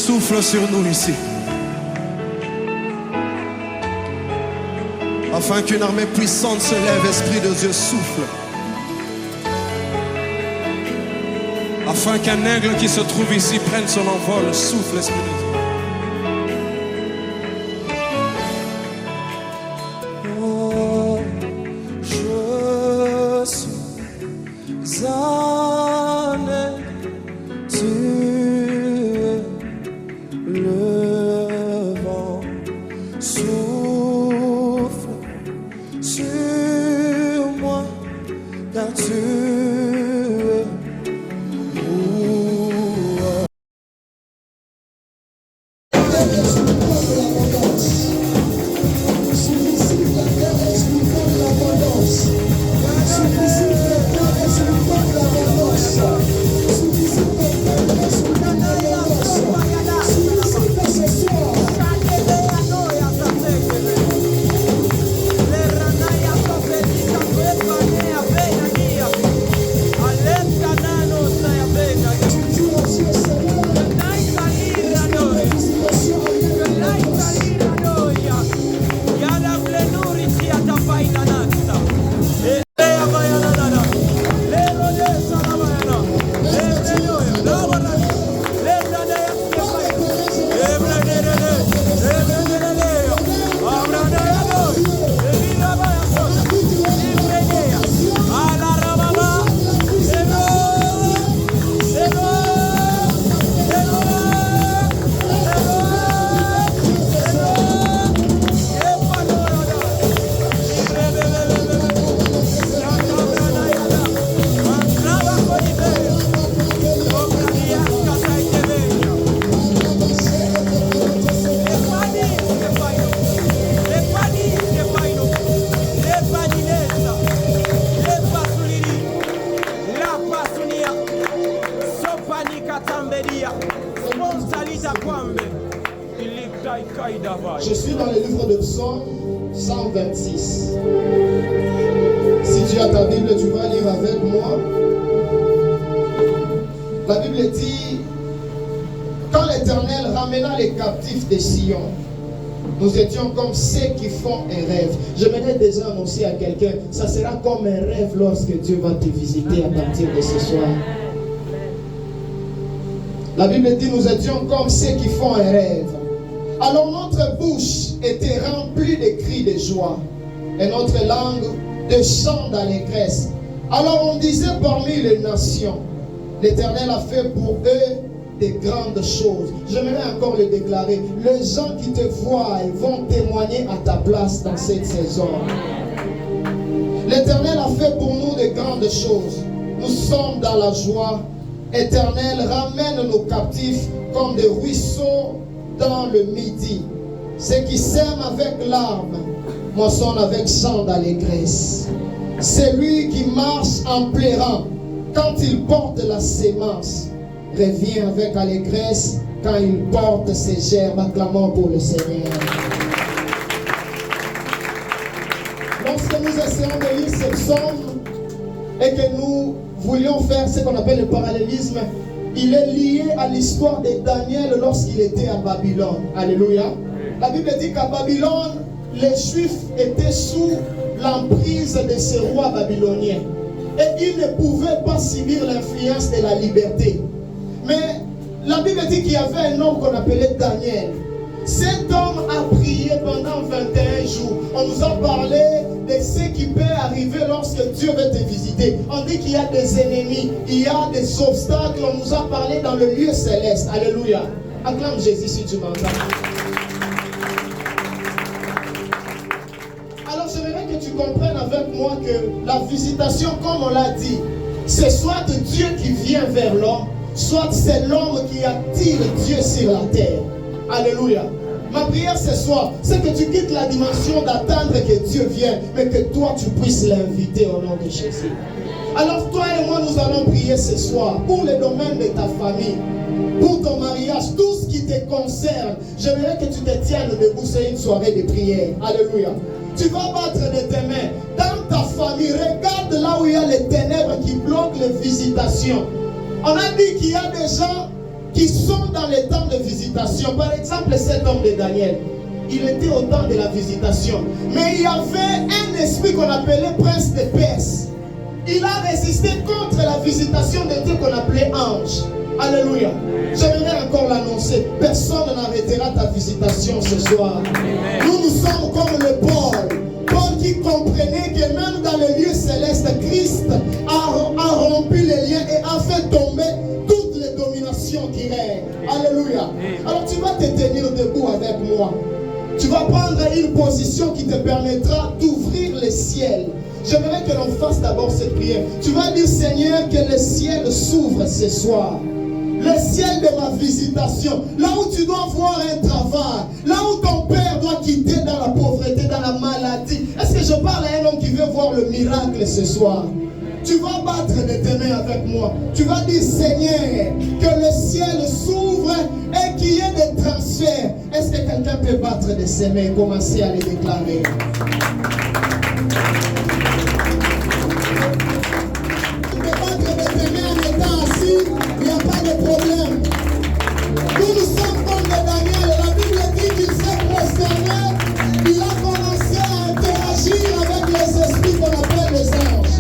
souffle sur nous ici. Afin qu'une armée puissante se lève, Esprit de Dieu, souffle. Afin qu'un aigle qui se trouve ici prenne son envol, souffle, Esprit de Dieu. Je suis dans le livre de Psaume 126. Si tu as ta Bible, tu vas lire avec moi. La Bible dit: quand l'Éternel ramena les captifs de Sion, nous étions comme ceux qui font un rêve. J'aimerais déjà annoncer à quelqu'un, ça sera comme un rêve lorsque Dieu va te visiter à partir de ce soir. La Bible dit: nous étions comme ceux qui font un rêve. Alors notre bouche était remplie de cris de joie et notre langue de chants d'allégresse. Alors on disait parmi les nations: l'Éternel a fait pour eux des grandes choses. J'aimerais encore le déclarer. Les gens qui te voient vont témoigner à ta place dans cette saison. L'Éternel a fait pour nous de grandes choses. Nous sommes dans la joie. Éternel, ramène nos captifs comme des ruisseaux dans le midi. Ceux qui sèment avec larmes moissonnent avec chant d'allégresse. Celui qui marche en pleurant quand il porte la sémence revient avec allégresse quand il porte ses germes. Acclamons pour le Seigneur. Lorsque nous essayons de lire ce psaume et que nous voulions faire ce qu'on appelle le parallélisme, il est lié à l'histoire de Daniel lorsqu'il était à Babylone. Alléluia. La Bible dit qu'à Babylone, les Juifs étaient sous l'emprise de ce roi babylonien. Et ils ne pouvaient pas subir l'influence de la liberté. Mais la Bible dit qu'il y avait un homme qu'on appelait Daniel. Cet homme a prié pendant 21 jours. On nous a parlé de ce qui peut arriver lorsque Dieu veut te visiter. On dit qu'il y a des ennemis, il y a des obstacles. On nous a parlé dans le lieu céleste. Alléluia. Acclame Jésus si tu m'entends. Alors j'aimerais que tu comprennes avec moi que la visitation, comme on l'a dit, c'est soit Dieu qui vient vers l'homme, soit c'est l'homme qui attire Dieu sur la terre. Alléluia. Ma prière ce soir, c'est que tu quittes la dimension d'attendre que Dieu vienne, mais que toi tu puisses l'inviter au nom de Jésus. Alors toi et moi, nous allons prier ce soir pour le domaine de ta famille, pour ton mariage, tout ce qui te concerne. J'aimerais que tu te tiennes debout, c'est une soirée de prière. Alléluia. Tu vas battre de tes mains dans ta famille. Regarde là où il y a les ténèbres qui bloquent les visitations. On a dit qu'il y a des gens qui sont dans les temps de visitation. Par exemple, cet homme de Daniel, il était au temps de la visitation. Mais il y avait un esprit qu'on appelait prince de Perse. Il a résisté contre la visitation de Dieu qu'on appelait ange. Alléluia. J'aimerais encore l'annoncer. Personne n'arrêtera ta visitation ce soir. Nous sommes comme le Paul. Paul qui comprenait que même dans les lieux célestes, Christ a rompu les liens et a fait tomber toutes les dominations qui règnent. Alléluia. Alors tu vas te tenir debout avec moi. Tu vas prendre une position qui te permettra d'ouvrir le ciel. J'aimerais que l'on fasse d'abord cette prière. Tu vas dire, Seigneur, que le ciel s'ouvre ce soir. Le ciel de ma visitation. Là où tu dois voir un travail. Là où ton père doit quitter dans la pauvreté, dans la maladie. Est-ce que je parle à un homme qui veut voir le miracle ce soir? Tu vas battre de tes mains avec moi. Tu vas dire, Seigneur, que le ciel s'ouvre et qu'il y ait des transferts. Est-ce que quelqu'un peut battre de ses mains et commencer à les déclarer? Tu peux battre de tes mains en étant assis, il n'y a pas de problème. Nous sommes comme de Daniel. La Bible dit qu'il s'est prosterné. Il a commencé à interagir avec les esprits qu'on appelle les anges.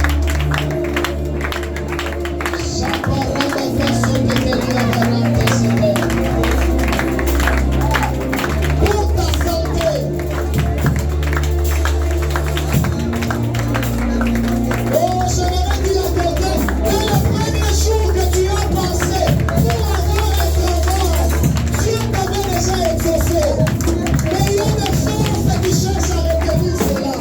Pour ta santé. Oh, je vais dire à quelqu'un, dès le premier jour que tu as pensé pour avoir un travail, Dieu t'avait déjà exaucé. Mais il y a des forces qui cherchent à retenir cela.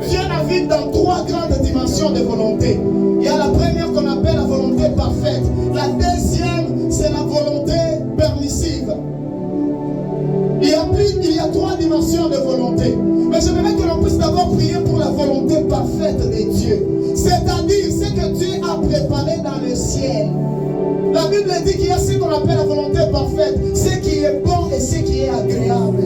Dieu navigue dans trois grandes dimensions de volonté. Il y a la première qu'on appelle la volonté parfaite. La deuxième, c'est la volonté permissive. Il y a trois dimensions de volonté. Mais j'aimerais que l'on puisse d'abord prier pour la volonté parfaite de Dieu. C'est-à-dire ce que Dieu a préparé dans le ciel. La Bible dit qu'il y a ce qu'on appelle la volonté parfaite, ce qui est est agréable.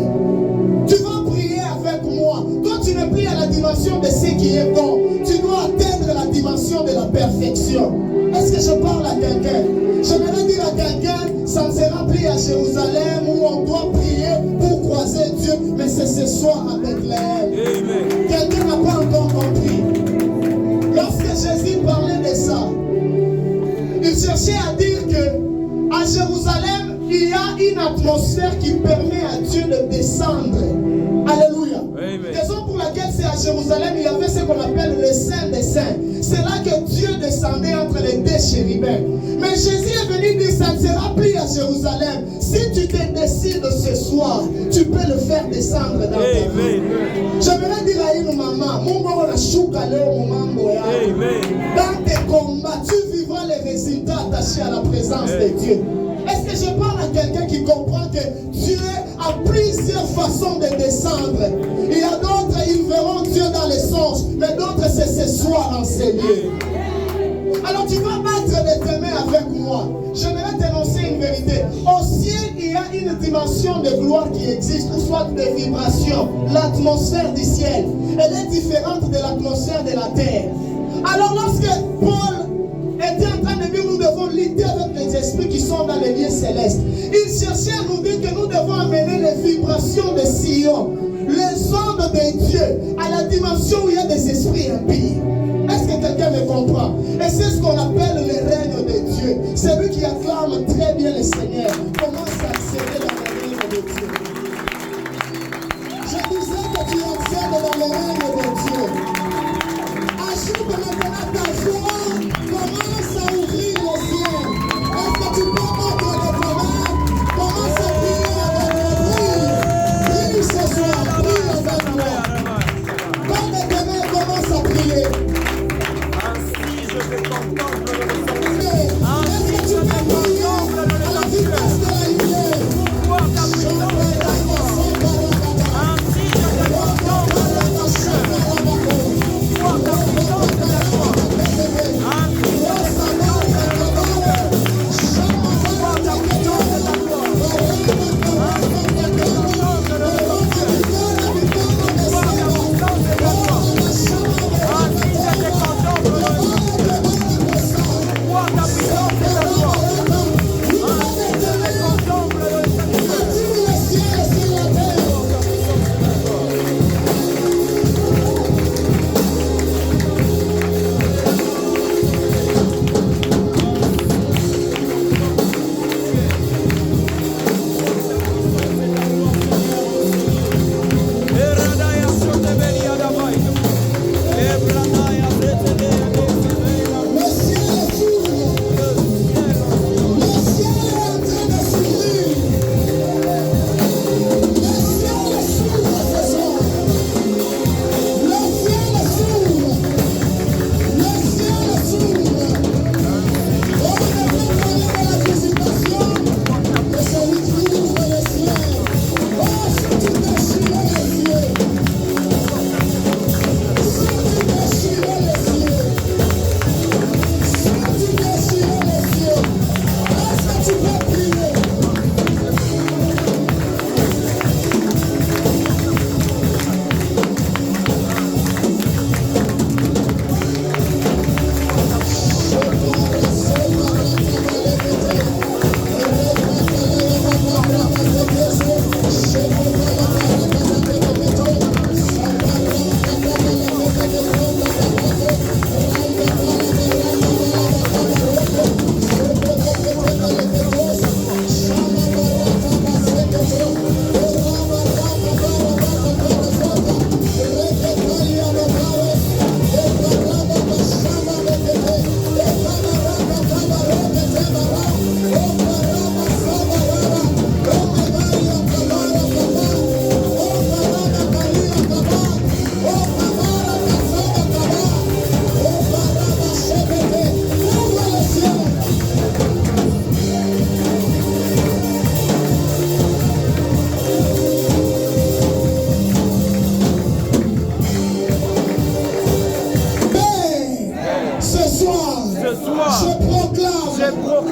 Tu vas prier avec moi. Toi, tu ne pries à la dimension de ce qui est bon. Tu dois atteindre la dimension de la perfection. Est-ce que je parle à quelqu'un? J'aimerais dire à quelqu'un, ça ne sera plus à Jérusalem où on doit prier pour croiser Dieu, mais c'est ce soir à Bethléem. Quelqu'un n'a pas encore compris. Lorsque Jésus parlait de ça, il cherchait à dire que à Jérusalem, il y a une atmosphère qui permet à Dieu de descendre. Alléluia. Raison pour laquelle c'est à Jérusalem, il y avait ce qu'on appelle le Saint des Saints. C'est là que Dieu descendait entre les deux chérubins. Mais Jésus est venu dire, ça ne sera plus à Jérusalem. Si tu te décides ce soir, tu peux le faire descendre dans ta vie. J'aimerais dire à une maman, dans tes combats, tu vivras les résultats attachés à la présence de Dieu. Est-ce que je parle à quelqu'un qui comprend que Dieu a plusieurs façons de descendre? Il y a d'autres, ils verront Dieu dans les songes, mais d'autres, c'est ce soir en ces lieux. Alors tu vas battre tes mains avec moi. J'aimerais t'annoncer une vérité. Au ciel, il y a une dimension de gloire qui existe, ou soit de vibration. L'atmosphère du ciel, elle est différente de l'atmosphère de la terre. Alors lorsque Paul était en train de dire nous devons lutter avec les esprits qui sont dans les lieux célestes, il cherchait à nous dire que nous devons amener les vibrations de Sion, les ondes de Dieu, à la dimension où il y a des esprits impies. Est-ce que quelqu'un me comprend? Et c'est ce qu'on appelle le règne de Dieu. Celui qui acclame très bien le Seigneur commence à accéder dans le règne de Dieu. Je disais que tu accèdes dans le règne de Dieu. Ajoute maintenant ta foi, commence à ouvrir les cieux. Est-ce que tu peux mettre les commandes? Commence à prier avec moi. Prie ce soir, prie avec moi. Quand tes mains commence à prier. Je contemple le Seigneur. Est-ce que tu peux prier à la vitesse de la lumière? Pouvoir ta puissance est à toi. Ainsi je te contemple le Seigneur. Pouvoir ta puissance est à toi. Ainsi je te contemple le Seigneur. Pouvoir ta puissance est à toi. Ainsi je te contemple le Seigneur. Pouvoir ta puissance est à toi. Ainsi je te contemple le Seigneur. Pouvoir ta puissance est à toi. Ainsi je te contemple le Seigneur.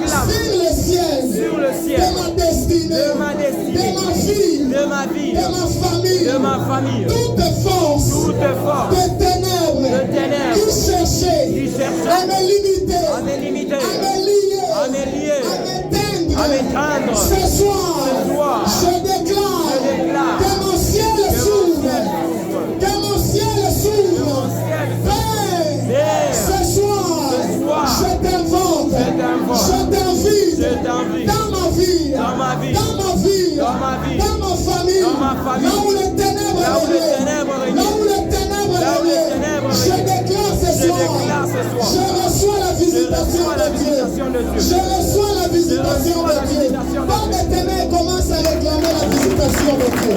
sur le ciel, sur le ciel de ma destinée, de ma destinée, de ma vie, de ma vie, de ma famille, de ma famille, toute force de ténèbres qui cherchait à me limiter, à me limiter, à me lier, à me lier, à m'éteindre. Ce soir, je déclare que mon ciel s'ouvre, que mon ciel s'ouvre. Père, ce soir, je t'invoque, je t'invite dans ma vie, dans ma vie, dans ma famille, là où les ténèbres règnent, je déclare ce soir, je reçois la visitation de Dieu, je reçois la visitation de Dieu. Pas de ténèbres commence à réclamer la visitation de Dieu.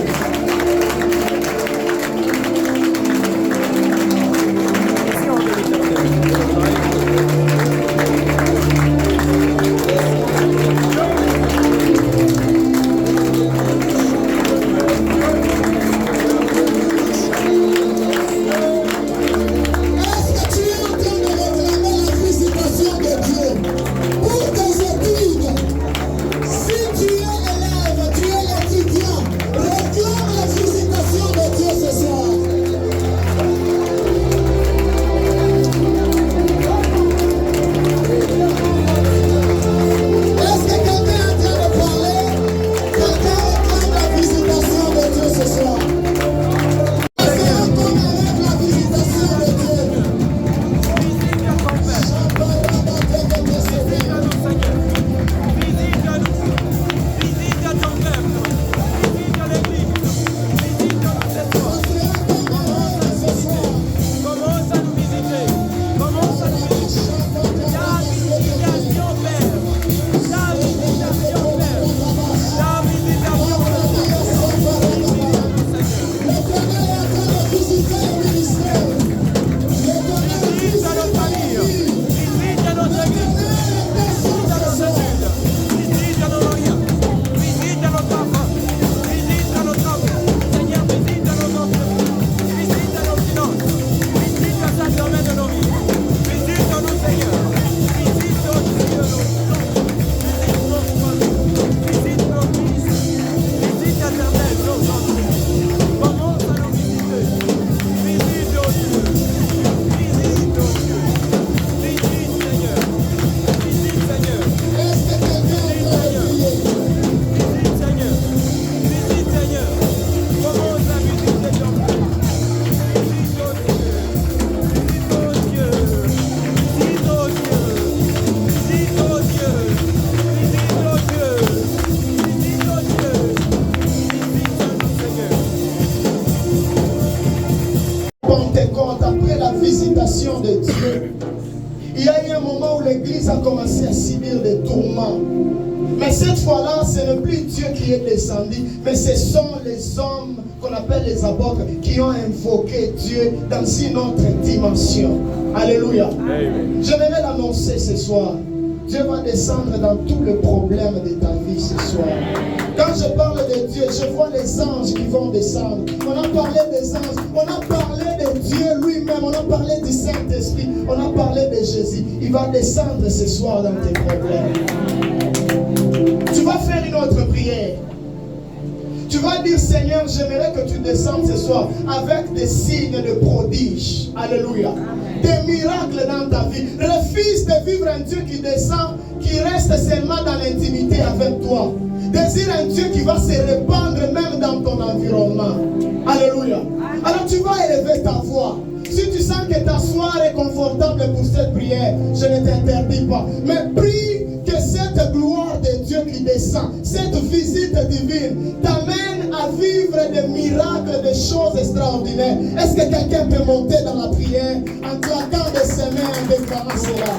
De Dieu. Il y a eu un moment où l'église a commencé à subir des tourments. Mais cette fois-là, ce n'est plus Dieu qui est descendu, mais ce sont les hommes qu'on appelle les apôtres qui ont invoqué Dieu dans une autre dimension. Alléluia. Amen. Je vais l'annoncer ce soir. Dieu va descendre dans tous les problèmes de ta vie ce soir. Quand je parle de Dieu, je vois les anges qui vont descendre. On a parlé des anges, on a parlé de Dieu lui-même, on a parlé du Saint-Esprit, on a parlé de Jésus. Il va descendre ce soir dans tes problèmes. Tu vas faire une autre prière. Tu vas dire, Seigneur, j'aimerais que tu descendes ce soir avec des signes de prodiges. Alléluia. Des miracles dans ta vie. Refuse de vivre un Dieu qui descend, qui reste seulement dans l'intimité avec toi. Désire un Dieu qui va se répandre même dans ton environnement. Alléluia. Alors tu vas élever ta voix. Si tu sens que ta soirée est confortable pour cette prière, je ne t'interdis pas. Mais prie que cette gloire de Dieu qui descend, cette visite divine, t'amène à vivre des miracles, des choses extraordinaires. Est-ce que quelqu'un peut monter dans la prière en claquant de ses mains, en déclarant cela?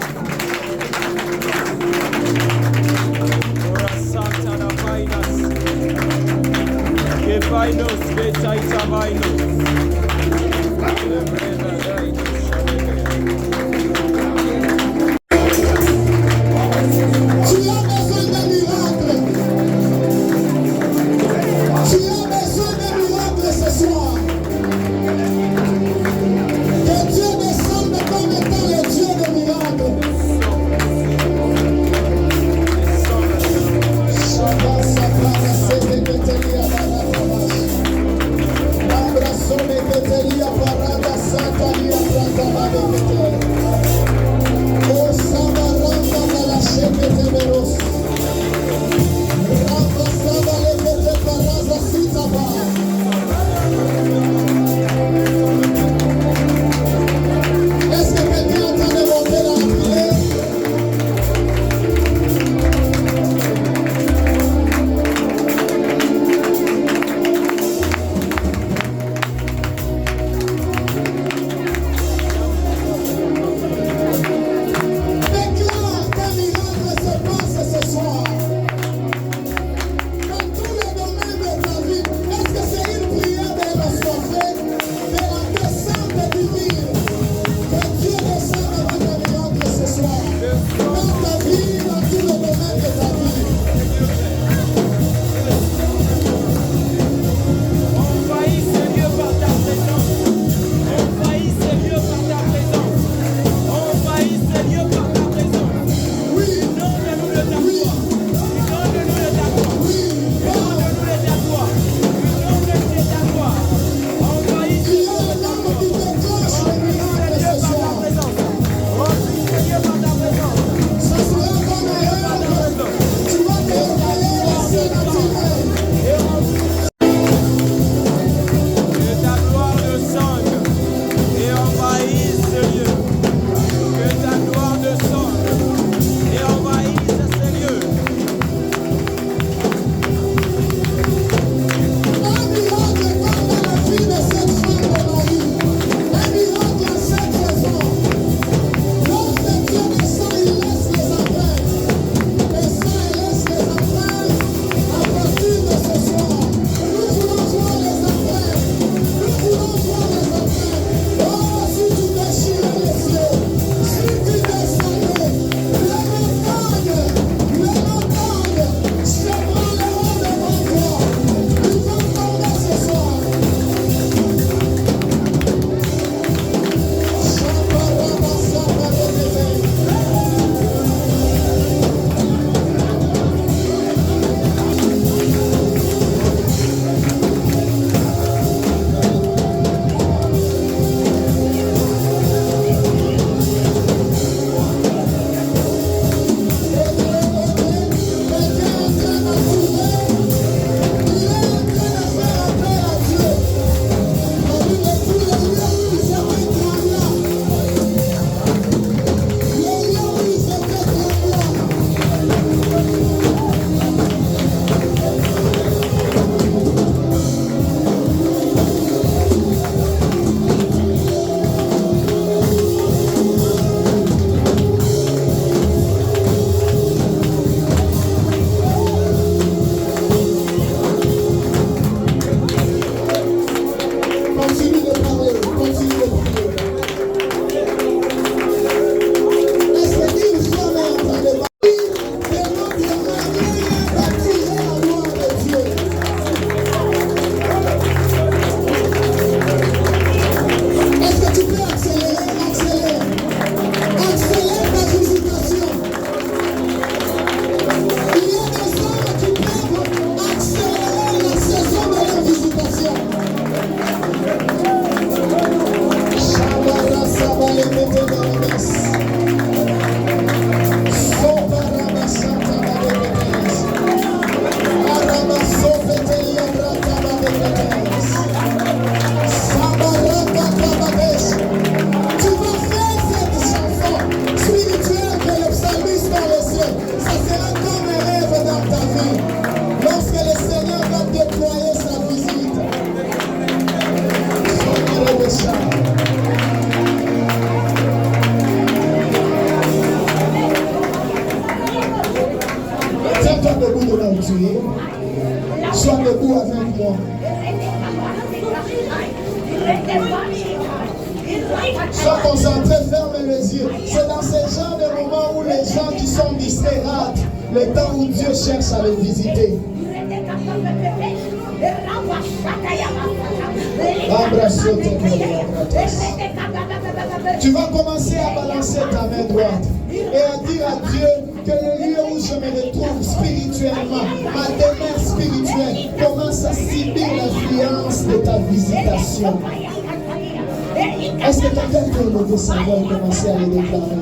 moi. Sois concentré, ferme les yeux. C'est dans ce genre de moments où les gens qui sont distraits ratent le temps où Dieu cherche à les visiter. Tu vas commencer à balancer ta main droite et à dire à Dieu que le lieu où je me retrouve spirituellement, ma demeure spirituelle, commence à subir l'influence de ta visitation. Est-ce que quelqu'un peut lever sa voix et commencer à le déclarer?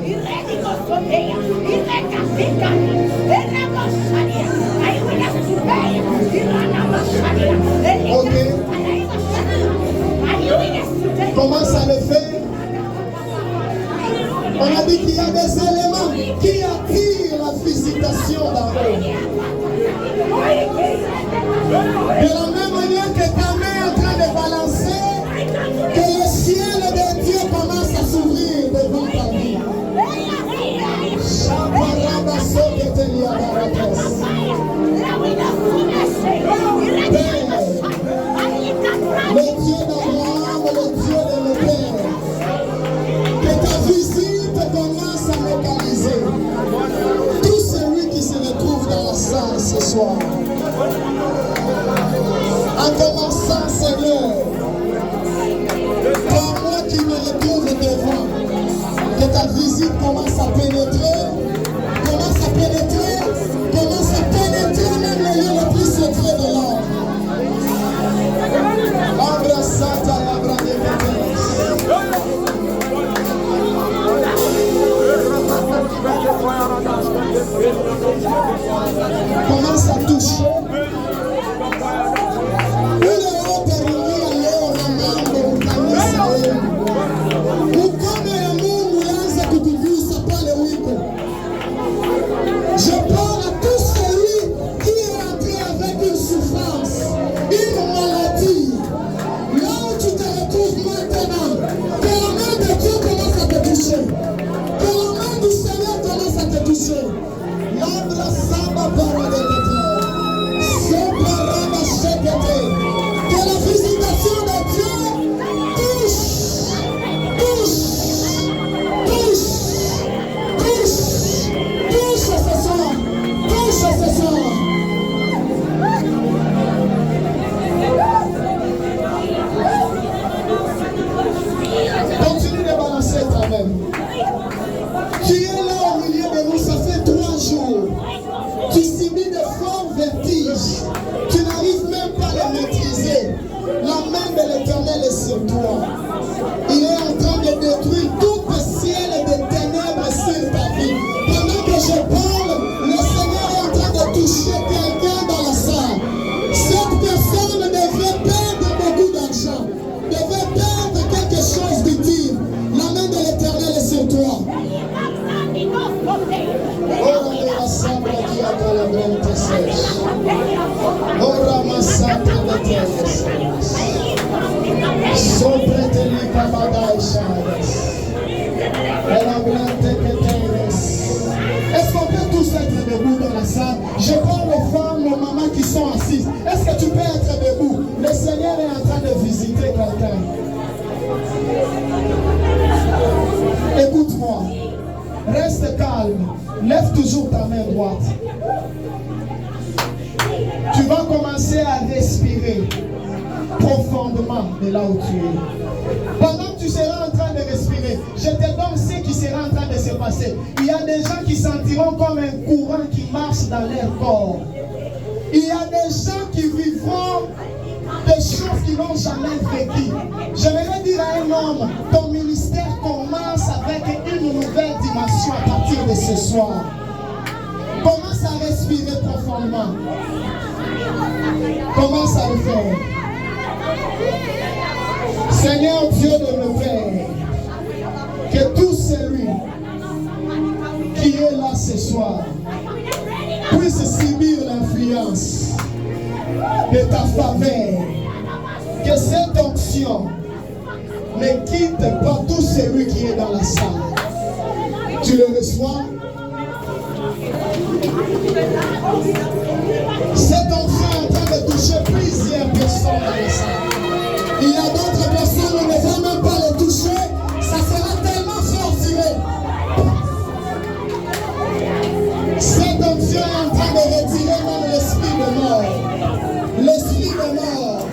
Ok. Commence à le faire. On a dit qu'il y a des éléments qui attirent la visitation d'en haut. De la même manière que ta main est en train de balancer, que le ciel de Dieu commence à s'ouvrir devant ta vie. Le Dieu d'Abraham, le Dieu de nos pères, que ta visite commence à localiser tout celui qui se retrouve dans la salle ce soir. En commençant, Seigneur, pour moi qui me retrouve devant, que ta visite commence à pénétrer, même les lieux les plus secrets de l'homme. Embrassata la brande commence à toucher. Je parle à tout celui qui est entré avec une souffrance, une maladie. Là où tu te retrouves maintenant, que la main de Dieu commence à te toucher. Que la main du Seigneur commence à te toucher. L'âme samba para de que la visitation de Dieu touche ce soir. Continue de balancer toi-même. Tu es là au milieu de nous, ça fait 3 jours. Tu subis de forts vertiges. Tu n'arrives même pas à les maîtriser. La main de l'Éternel est sur toi. Il est en train de détruire tout le ciel de ténèbres sur ta vie. Pendant que je parle, le Seigneur est en train de toucher quelqu'un dans la salle. Cette personne devait perdre beaucoup d'argent, devait perdre quelque chose d'utile. La main de l'Éternel est sur toi. Est-ce qu'on peut tous être debout dans la salle? Je parle aux femmes, aux mamans qui sont assises. Est-ce que tu peux être debout? Le Seigneur est en train de visiter quelqu'un. Écoute-moi. Reste calme. Lève toujours ta main droite. Tu vas commencer à respirer profondément de là où tu es. Pendant que tu seras en train de respirer, je te donne ce qui sera en train de se passer. Il y a des gens qui sentiront comme un courant qui marche dans leur corps. Il y a des gens qui vivront des choses qu'ils n'ont jamais vécues. J'aimerais dire à un homme, ton ministère commence avec une nouvelle dimension à partir de ce soir. Commence à respirer profondément. Commence à le faire. Seigneur Dieu de nos pères, que tout celui qui est là ce soir puisse subir l'influence de ta faveur. Que cette onction ne quitte pas tout celui qui est dans la salle. Tu le reçois? Cette onction est en train de toucher plusieurs personnes. personnes dans la salle. Il y a d'autres personnes, on ne va même pas les toucher. Ça sera tellement fort tiré. Cet onction est en train de retirer même l'esprit de mort. L'esprit de mort.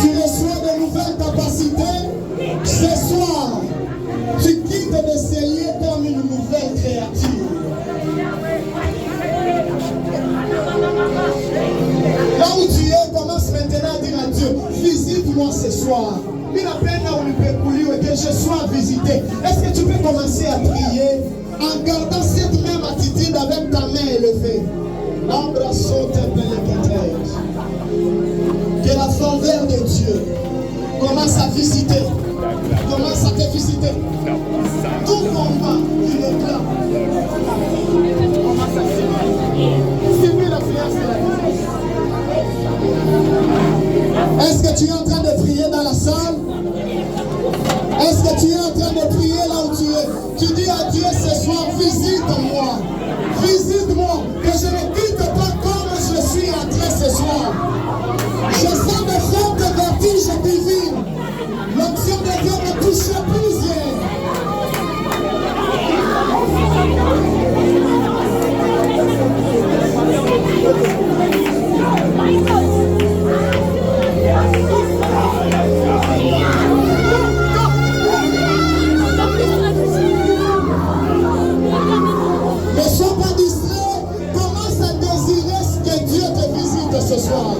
Tu reçois de nouvelles capacités. Ce soir, tu quittes de ces lieux comme une nouvelle créature. Là où tu es, commence maintenant à dire à Dieu, visite-moi ce soir. Il appelle là où il peut couler que je sois visité. Est-ce que tu peux commencer à prier en gardant cette même attitude avec ta main élevée? Que la faveur de Dieu commence à visiter. Commence à te visiter. Tout combat qui réclame. Commence à subir l'influence de la vie. Est-ce que tu es en train de prier dans la salle? Est-ce que tu es en train de prier là où tu es? Tu dis à Dieu ce soir, visite-moi. Visite-moi. Que je ne quitte pas comme je suis entré ce soir. Je sens de fortes vertiges divines. L'onction de Dieu me touche plusieurs. Ne sois pas distrait, commence à désirer ce que Dieu te visite ce soir.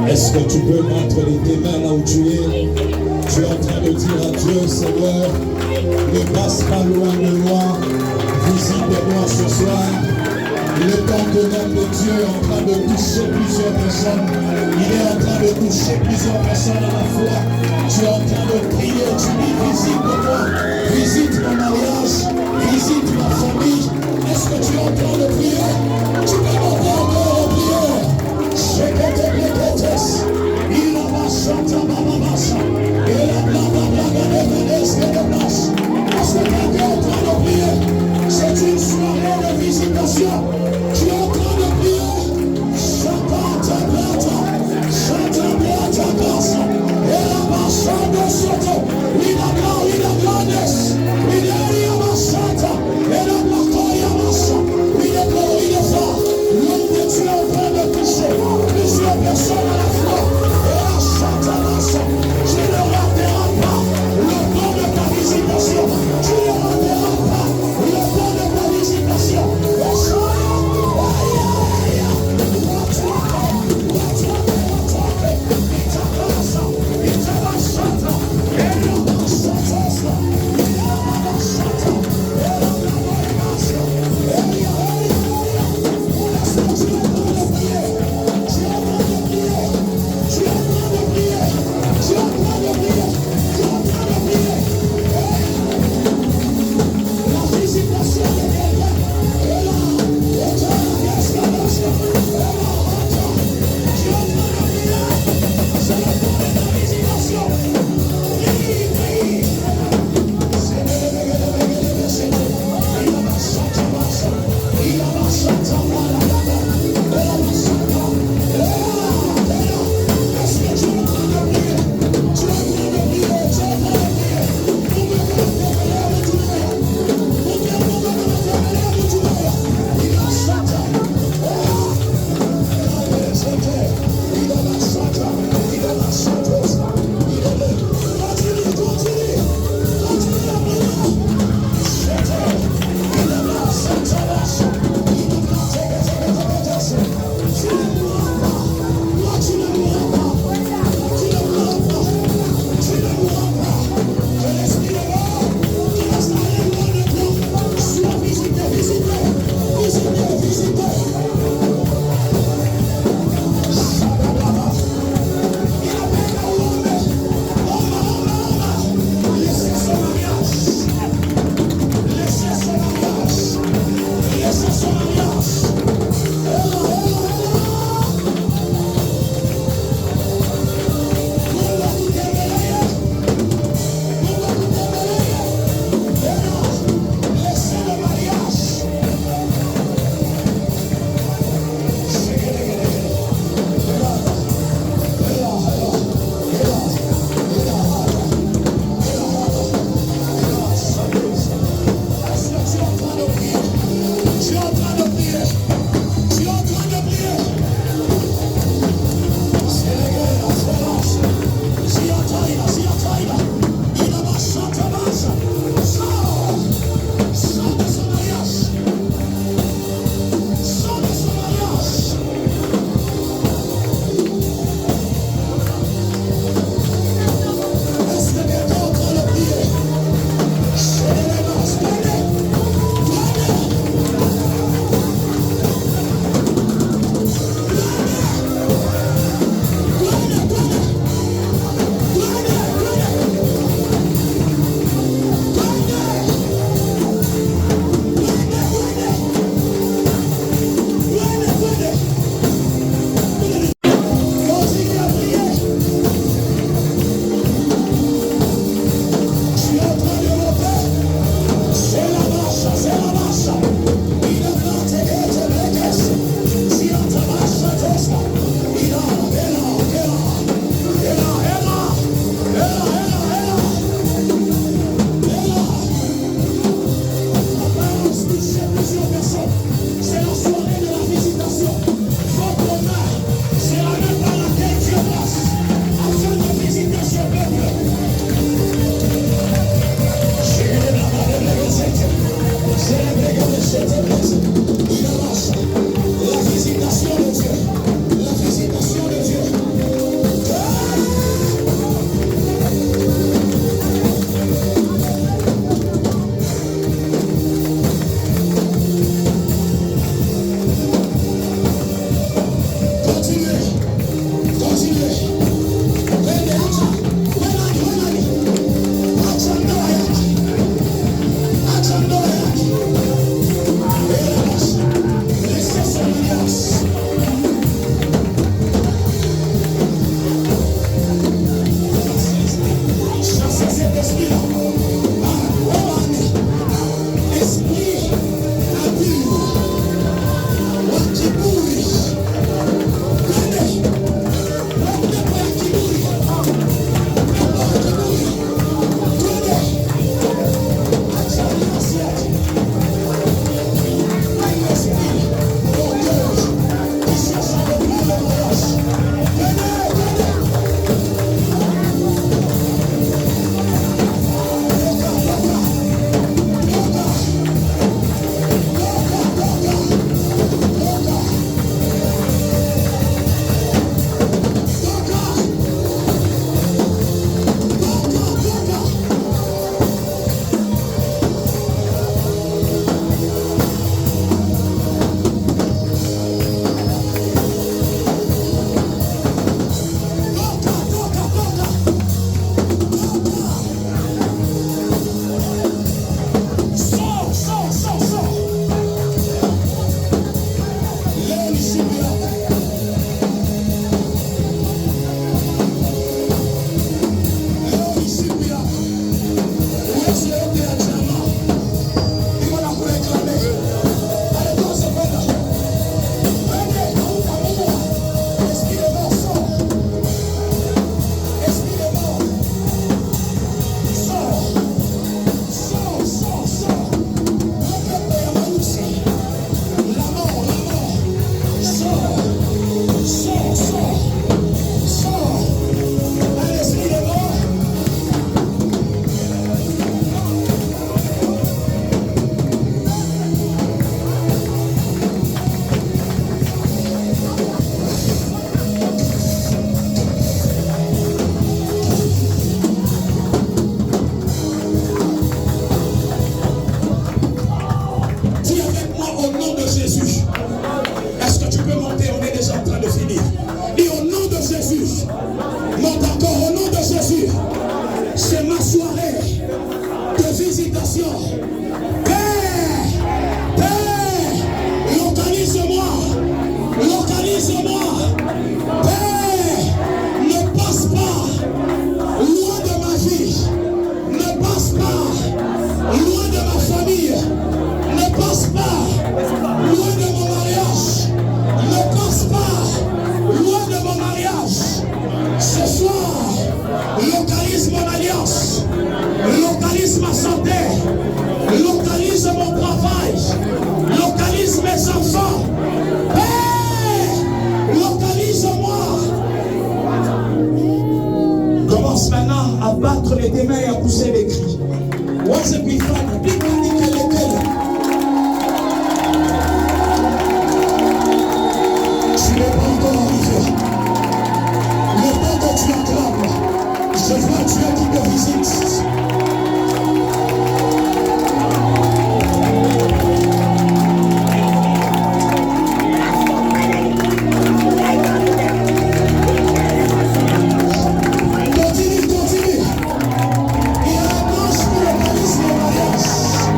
Est-ce que tu peux mettre tes mains là où tu es? Tu es en train de dire à Dieu, Seigneur, ne passe pas loin de moi, visite-moi ce soir. Le temps de l'homme de Dieu est en train de toucher plusieurs personnes. Il est en train de toucher plusieurs personnes à la fois. Tu es en train de prier, tu dis visite-moi, visite mon mariage, visite ma famille. Est-ce que tu es en train de prier? Tu peux monter encore en prière. Je vais te bénéfice. Il a ma chante à ma masse. Et la blabla de Vénès de la place. Est-ce que tu es en train de prier? C'est une soirée de visitation. Tu es en train de prier. Chante à plata. Chante à plata casa. Et la masse de soto. Il a grandes. Il a ma chante. Et la plata y a masse. Il est Continue. Il y a un ange qui localise les mariages.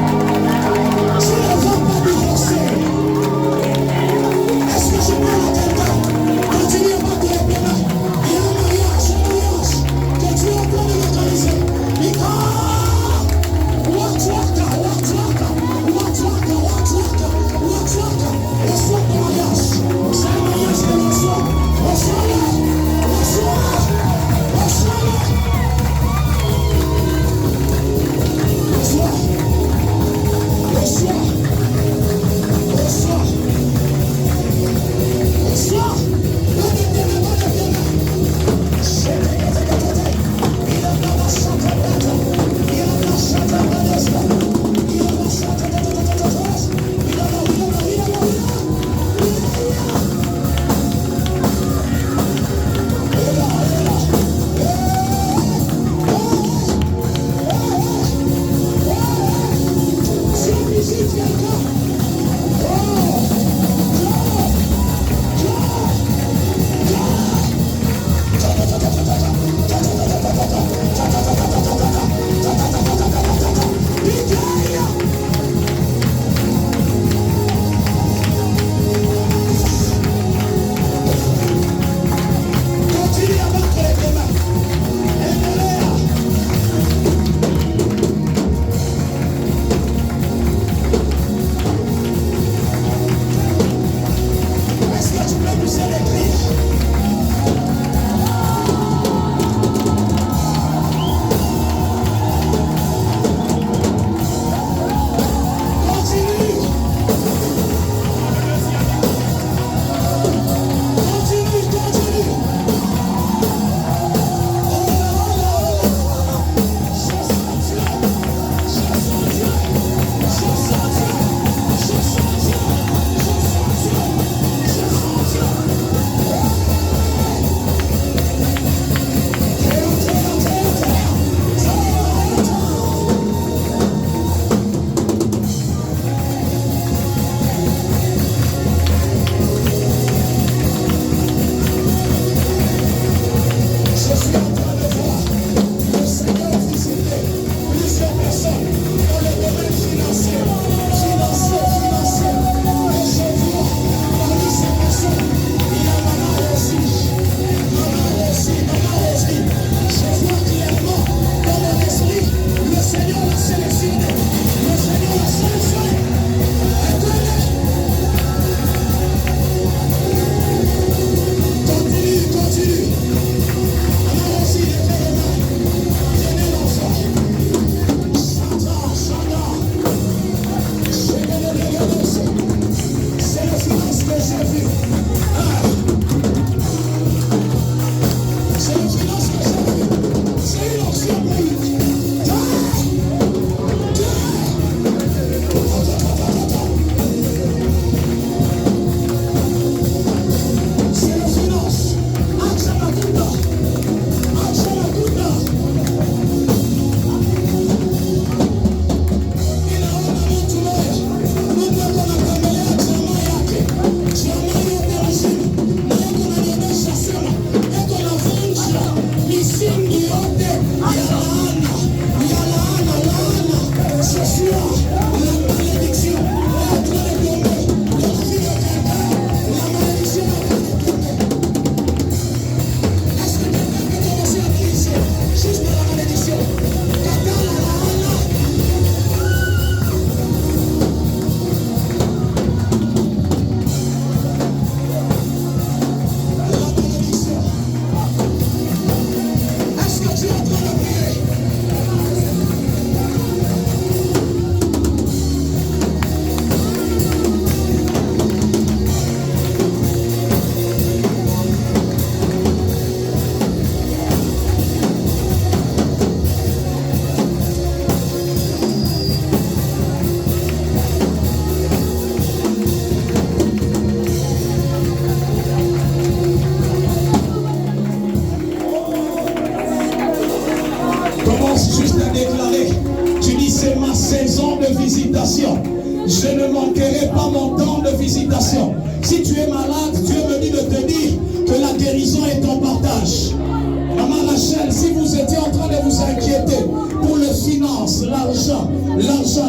visitation. Je ne manquerai pas mon temps de visitation. Si tu es malade, Dieu me dit de te dire que la guérison est ton partage. Maman Rachel, si vous étiez en train de vous inquiéter pour les finances, l'argent,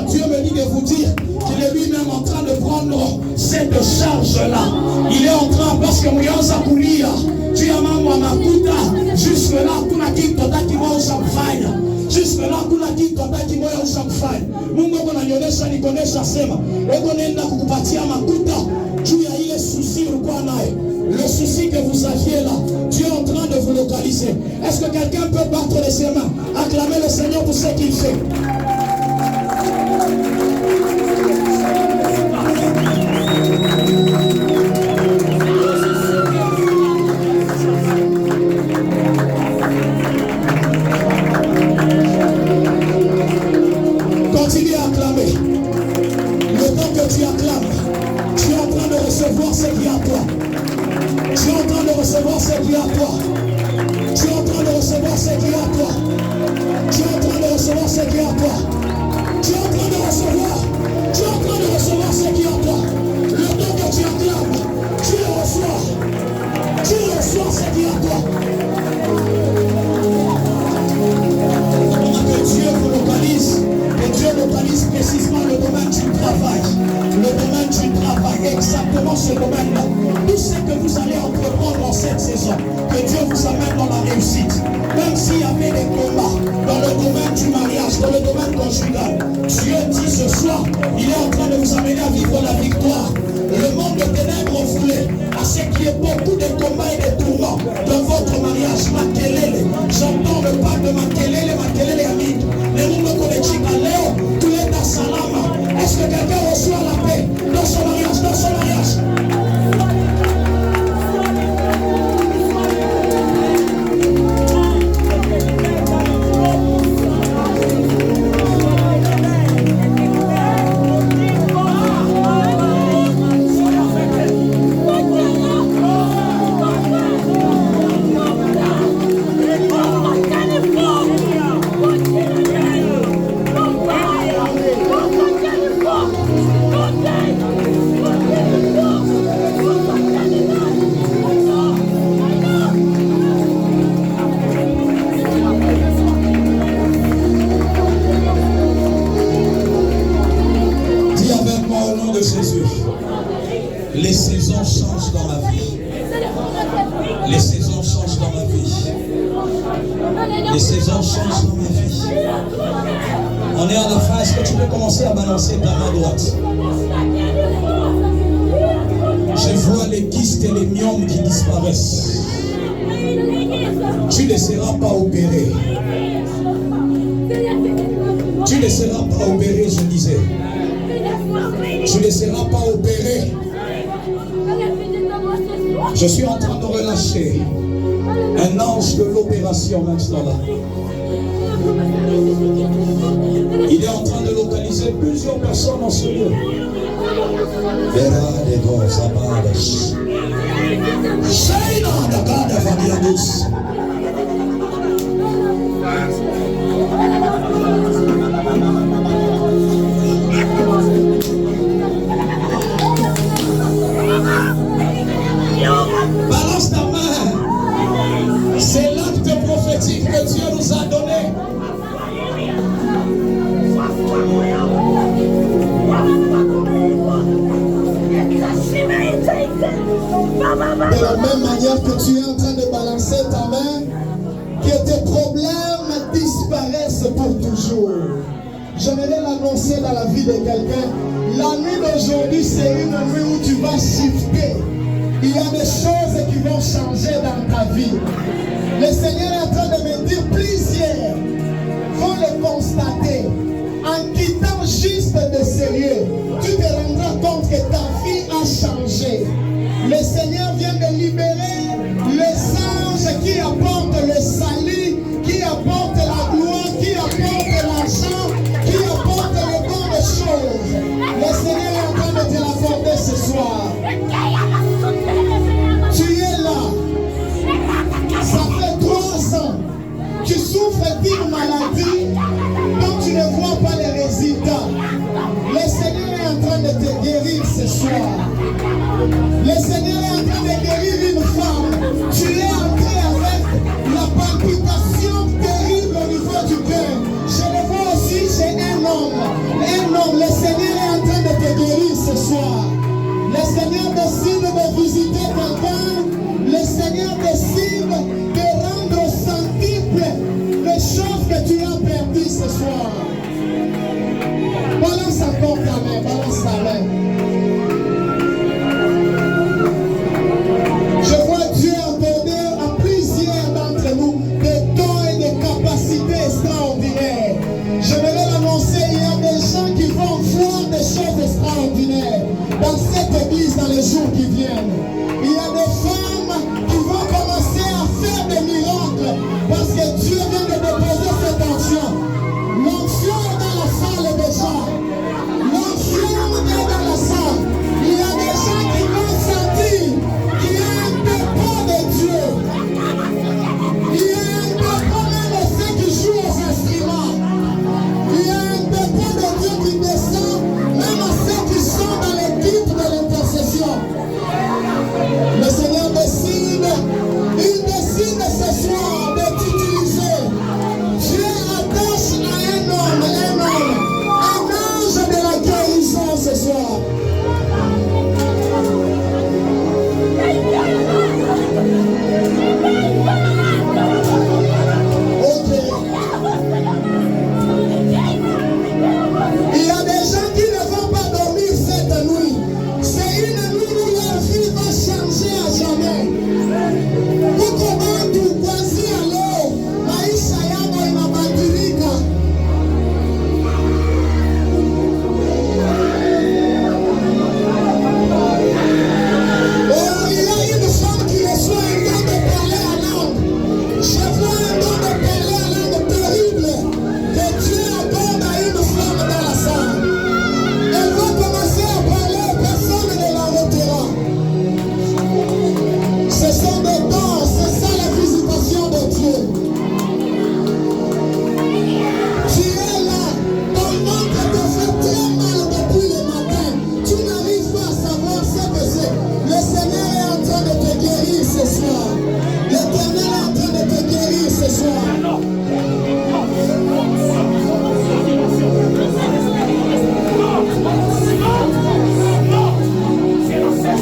Dieu me dit de vous dire qu'il est lui-même en train de prendre cette charge-là. Il est en train, parce que Mouyanza Koulia, tu as maman Makuta, jusque-là, kuna kitu taki moyo ushakufanya. Jusque-là, kuna kitu taki moyo ushakufanya. Mungu ananionyesha nikonesha sema, ego nenda kukupatia makuta juu ya ile souci ulikuwa nayo. Le souci que vous aviez là, Dieu est en train de vous localiser. Est-ce que quelqu'un peut battre les mains, acclamer le Seigneur pour ce qu'il fait? Continue à acclamer. Le temps que tu acclames, tu es en train de recevoir ce qui est à toi. Tu es en train de recevoir ce qui est à toi. Tu es en train de recevoir ce qui est à toi. Tu es en train de recevoir ce qui est à toi. Tu es en train de recevoir. Tu es en train de recevoir ce qui est à toi. Le temps que tu acclames, tu le reçois. Tu reçois ce qui est à toi. Que Dieu vous localise. Et Dieu localise précisément le domaine du travail. Le domaine du travail, exactement ce domaine-là. Tout ce que vous allez entreprendre dans cette saison, que Dieu vous amène dans la réussite. Même s'il y avait des combats dans le domaine du mariage, dans le domaine conjugal, Dieu dit ce soir, il est en train de vous amener à vivre la victoire. Le monde de ténèbres voulait à ce qu'il y ait beaucoup de combats et de tourments dans votre mariage. Makelele, j'entends le pas de Makelele Ami. Les mondes collectifs à Léo, tout est à Salama. Est-ce que quelqu'un reçoit la paix dans son mariage, dans son mariage? Les saisons changent dans ma vie. Les saisons changent dans ma vie. Les saisons changent dans ma vie. On est à la fin. Est-ce que tu peux commencer à balancer ta main droite? Je vois les kystes et les myomes qui disparaissent. Tu ne seras pas opéré. Tu ne seras pas opéré, je disais. Tu ne seras pas opéré. Je suis en train de relâcher un ange de l'opération maintenant là. Il est en train de localiser plusieurs personnes dans ce lieu. Balance ta main. C'est l'acte prophétique que Dieu nous a donné. De la même manière que tu es en train de balancer ta main, que tes problèmes disparaissent pour toujours. J'aimerais l'annoncer dans la vie de quelqu'un. La nuit d'aujourd'hui, c'est une nuit où tu vas shifter. Il y a des choses qui vont changer dans ta vie. Le Seigneur est en train de me dire, plusieurs vont le constater. En quittant juste de sérieux, tu te rendras compte que ta vie a changé. Le Seigneur vient de libérer les anges qui apportent le salut, qui apportent la gloire, qui apportent l'argent, qui apportent les bonnes choses. Le Seigneur est en train de te l'accorder ce soir. Tu es là. Ça fait 3 ans. Tu souffres d'une maladie dont tu ne vois pas les résultats. Le Seigneur soir. Le Seigneur est en train de guérir une femme. Tu es entré avec la palpitation terrible au niveau du cœur. Je le vois aussi chez un homme. Un homme, le Seigneur est en train de te guérir ce soir. Le Seigneur décide de visiter quelqu'un. Le Seigneur décide de rendre au centuple les choses que tu as perdues ce soir. Balance encore ta main, balance ta main. Je vois Dieu accorder à plusieurs d'entre nous des dons et des capacités extraordinaires. Je vais l'annoncer, il y a des gens qui vont voir des choses extraordinaires dans cette église dans les jours qui viennent. Il y a des femmes qui vont commencer à faire des miracles parce que Dieu vient de déposer cette onction. L'onction est dans la salle déjà. L'onction est dans la salle. Il y a des gens qui vont sentir qu'il y a un dépôt de Dieu. Il y a un dépôt même à ceux qui jouent aux instruments. Il y a un dépôt de Dieu qui descend même à ceux qui sont dans l'équipe de l'intercession. Le Seigneur décide, il décide ce soir de t'utiliser. Dieu attache à un homme, un ange de la guérison ce soir. Ok. Il y a des gens qui ne vont pas dormir cette nuit. C'est une nuit où leur vie va changer à jamais. Kukobantu kuanzia leo maisha yao inabadilika. Oh, il y a une femme qui reçoit un don de parler à langue. Je vois un don de parler à langue terrible que Dieu accorde à une femme dans la salle. Elle va commencer à parler, personne ne l'arrêtera. Ce sont des dons, c'est ça la visitation de Dieu. Tu es là, ton ventre te fait très mal depuis le matin. Tu n'arrives pas à savoir ce que c'est. Le Seigneur est en train de te guérir ce soir. L'Éternel est en train de te guérir ce soir.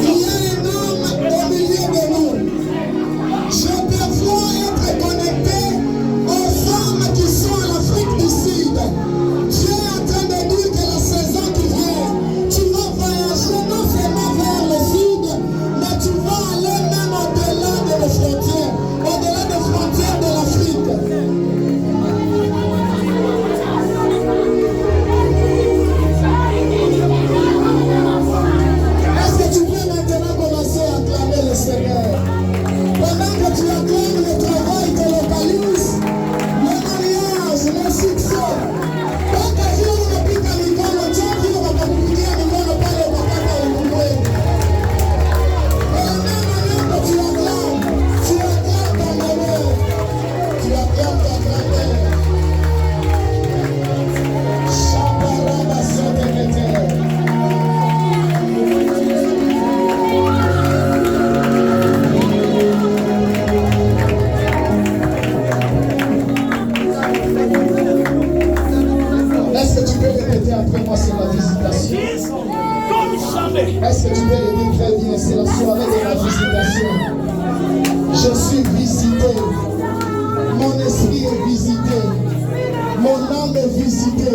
Il y a un homme au milieu de nous. Je te vois être connecté aux femmes qui sont en Afrique du Sud. Dieu est en train de dire que la saison qui vient, tu vas voyager non seulement vers le sud, mais tu vas aller même au-delà de nos frontières, au-delà des frontières de l'Afrique. Est-ce que tu peux maintenant commencer à acclamer le Seigneur? Pendant que tu acclames, le travail te localise, le mariage, le succès. Donc, Dieu nous pique à l'icône, Dieu qui nous va communiquer à l'icône, pas le papa au boulot. De la même manière que tu acclames ton bonheur, tu acclames ta grand-mère. Chaparaba Saint-Éternel. Est-ce que tu peux répéter après moi, c'est la visitation? Comme jamais. Est-ce que tu peux le dire très bien? C'est la soirée de la visitation. Je suis visité. Mon esprit est visité. Mon âme est visitée.